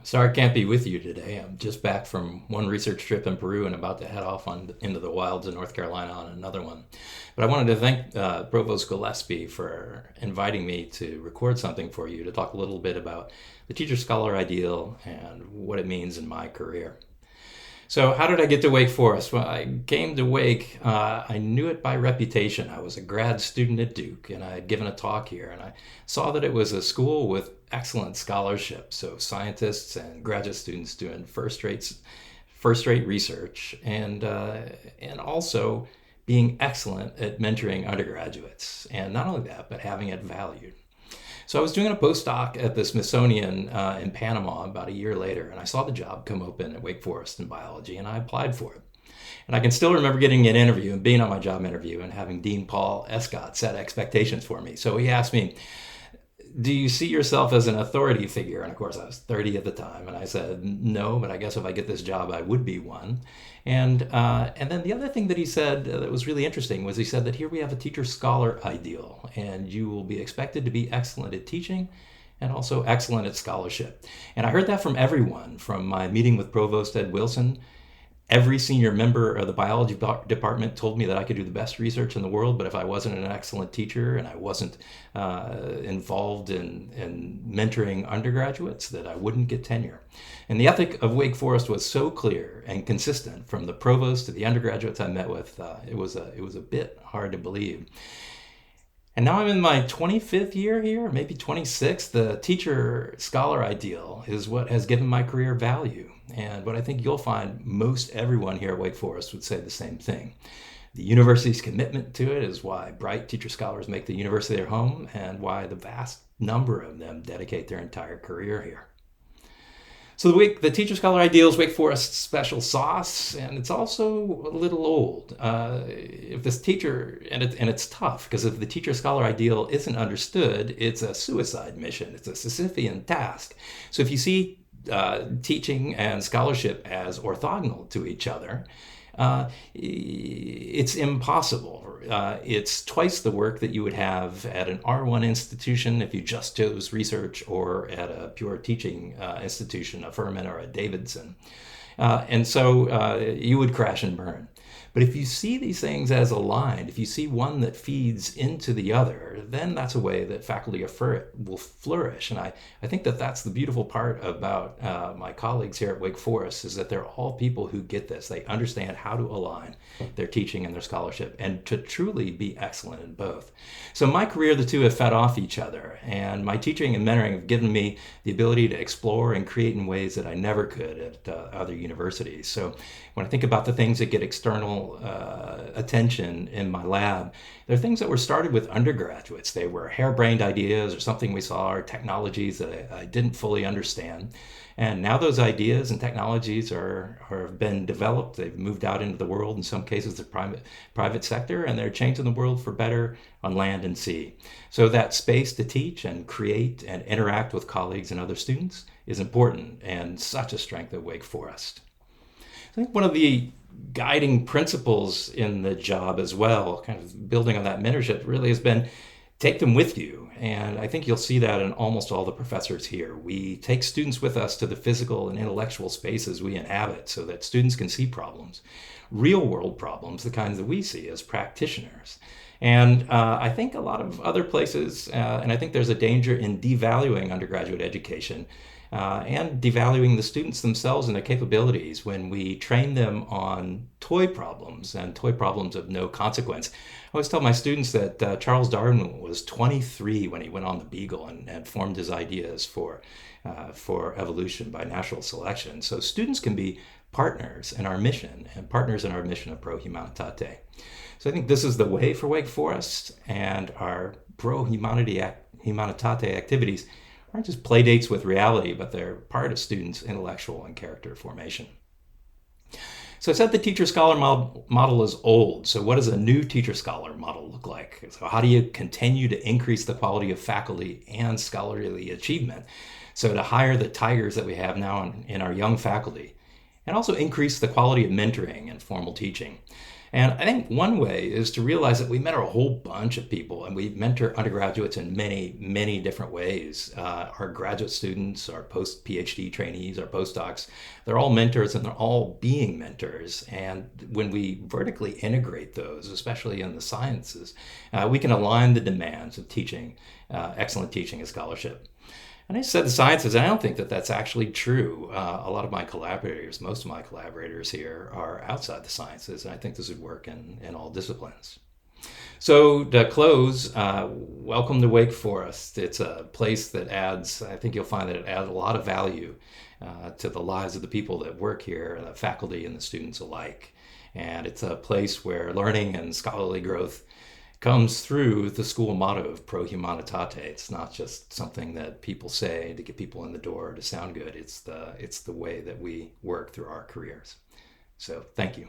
Sorry I can't be with you today. I'm just back from one research trip in Peru and about to head off into the wilds of North Carolina on another one. But I wanted to thank Provost Gillespie for inviting me to record something for you to talk a little bit about the teacher scholar ideal and what it means in my career. So, how did I get to Wake Forest? Well, I came to Wake. I knew it by reputation. I was a grad student at Duke, and I had given a talk here, and I saw that it was a school with excellent scholarship. So, scientists and graduate students doing first-rate research, and also being excellent at mentoring undergraduates, and not only that, but having it valued. So I was doing a postdoc at the Smithsonian in Panama about a year later, and I saw the job come open at Wake Forest in biology, and I applied for it. And I can still remember getting an interview and being on my job interview and having Dean Paul Escott set expectations for me. So he asked me, do you see yourself as an authority figure? And of course, I was 30 at the time, and I said no, but I guess if I get this job, I would be one. And then the other thing that he said that was really interesting was he said that here we have a teacher scholar ideal, and you will be expected to be excellent at teaching and also excellent at scholarship. And I heard that from everyone, from my meeting with Provost Ed Wilson. Every senior member of the biology department told me that I could do the best research in the world, but if I wasn't an excellent teacher and I wasn't involved in mentoring undergraduates, that I wouldn't get tenure. And the ethic of Wake Forest was so clear and consistent from the provost to the undergraduates I met with. It was a bit hard to believe. And now I'm in my 25th year here, maybe 26th. The teacher scholar ideal is what has given my career value. And what I think you'll find most everyone here at Wake Forest would say the same thing. The university's commitment to it is why bright teacher scholars make the university their home and why the vast number of them dedicate their entire career here. So the teacher scholar ideal is Wake Forest's special sauce, and it's also a little old. If this teacher, and it's tough because if the teacher scholar ideal isn't understood, it's a suicide mission. It's a Sisyphean task. So if you see teaching and scholarship as orthogonal to each other, it's impossible. It's twice the work that you would have at an R1 institution if you just chose research, or at a pure teaching institution, a Furman or a Davidson. And so you would crash and burn. But if you see these things as aligned, if you see one that feeds into the other, then that's a way that faculty will flourish. And I think that that's the beautiful part about my colleagues here at Wake Forest, is that they're all people who get this. They understand how to align their teaching and their scholarship and to truly be excellent in both. So in my career, the two have fed off each other. And my teaching and mentoring have given me the ability to explore and create in ways that I never could at other universities. So when I think about the things that get external attention in my lab, they're things that were started with undergraduates. They were harebrained ideas or something we saw, or technologies that I didn't fully understand. And now those ideas and technologies have been developed. They've moved out into the world, in some cases the private sector, and they're changing the world for better on land and sea. So that space to teach and create and interact with colleagues and other students is important, and such a strength of Wake Forest. I think one of the guiding principles in the job as well, kind of building on that mentorship, really has been take them with you. And I think you'll see that in almost all the professors here. We take students with us to the physical and intellectual spaces we inhabit so that students can see problems, real world problems, the kinds that we see as practitioners. And I think a lot of other places, and I think there's a danger in devaluing undergraduate education and devaluing the students themselves and their capabilities when we train them on toy problems and toy problems of no consequence. I always tell my students that Charles Darwin was 23 when he went on the Beagle and formed his ideas for evolution by natural selection. So students can be partners in our mission, and partners in our mission of Pro Humanitate. So I think this is the way for Wake Forest, and our Pro Humanitate activities aren't just play dates with reality, but they're part of students' intellectual and character formation. So I said the teacher-scholar model is old. So what does a new teacher-scholar model look like? So how do you continue to increase the quality of faculty and scholarly achievement? So to hire the tigers that we have now in our young faculty, and also increase the quality of mentoring and formal teaching. And I think one way is to realize that we mentor a whole bunch of people, and we mentor undergraduates in many, many different ways. Our graduate students, our post PhD trainees, our postdocs, they're all mentors and they're all being mentors. And when we vertically integrate those, especially in the sciences, we can align the demands of teaching, excellent teaching and scholarship. And I said the sciences, and I don't think that that's actually true. A lot of my collaborators, most of my collaborators here, are outside the sciences, and I think this would work in all disciplines. So to close, welcome to Wake Forest. It's a place that adds, I think you'll find that it adds a lot of value to the lives of the people that work here, the faculty and the students alike. And it's a place where learning and scholarly growth comes through the school motto of pro humanitate. It's not just something that people say to get people in the door to sound good. It's the way that we work through our careers. So thank you.